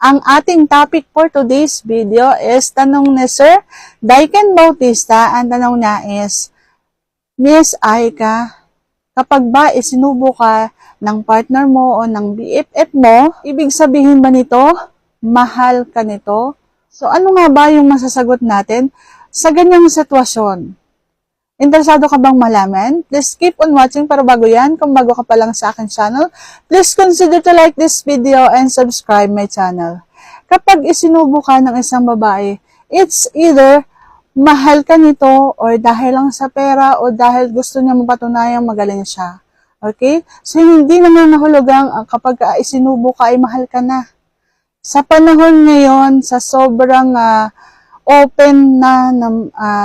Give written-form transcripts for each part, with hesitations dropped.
Ang ating topic for today's video is tanong ni Sir Daiken Bautista. Ang tanong niya is, Miss Aika, kapag ba isinubo ka ng partner mo o ng BFF mo, ibig sabihin ba nito, mahal ka nito? So ano nga ba yung masasagot natin sa ganyang sitwasyon? Interesado ka bang malaman? Please keep on watching, pero bago yan, kung bago ka pa lang sa akin channel, please consider to like this video and subscribe my channel. Kapag isinubo ka ng isang babae, it's either mahal ka nito or dahil lang sa pera o dahil gusto niya mapatunayang magaling siya. Okay? So hindi naman nahulugang kapag isinubo ka ay mahal ka na. Sa panahon ngayon, sa sobrang open na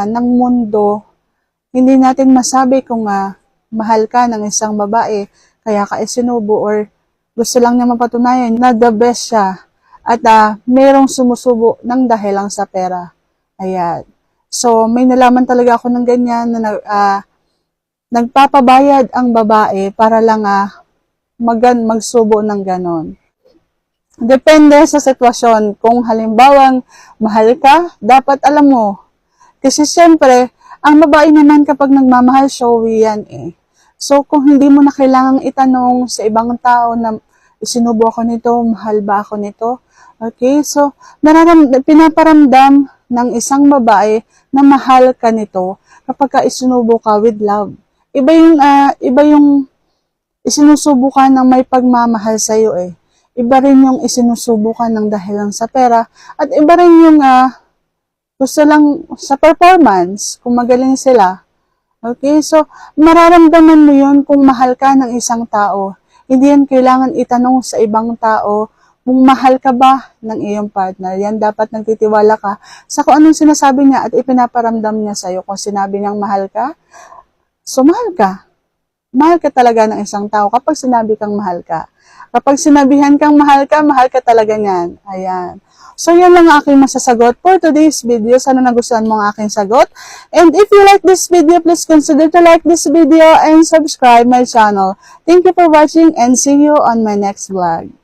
ng mundo, hindi natin masabi kung mahal ka ng isang babae, kaya ka isinubo or gusto lang niya mapatunayan na the best siya at merong sumusubo ng dahil lang sa pera. Ayan. So, may nalaman talaga ako ng ganyan na nagpapabayad ang babae para lang magsubo ng ganon. Depende sa sitwasyon. Kung halimbawang mahal ka, dapat alam mo. Kasi siyempre, ang babae naman kapag nagmamahal, showy yan eh. So, kung hindi mo na kailangang itanong sa ibang tao na isinubo ako nito, mahal ba ako nito? Okay, so, pinaparamdam ng isang babae na mahal ka nito kapag ka isinubo ka with love. Iba yung isinusubo ka ng may pagmamahal sa'yo eh. Iba rin yung isinusubo ka ng dahil lang sa pera. At iba rin yung gusto lang sa performance, kung magaling sila. Okay? So, mararamdaman mo yun kung mahal ka ng isang tao. Hindi yan kailangan itanong sa ibang tao kung mahal ka ba ng iyong partner. Yan dapat nagtitiwala ka sa kung anong sinasabi niya at ipinaparamdam niya sa'yo. Kung sinabi niyang mahal ka, so mahal ka. Mahal ka talaga ng isang tao kapag sinabi kang mahal ka. Kapag sinabihan kang mahal ka talaga niyan. Ayan. So, yan lang ang aking masasagot for today's video. Sana nagustuhan mo ang aking sagot. And if you like this video, please consider to like this video and subscribe my channel. Thank you for watching and see you on my next vlog.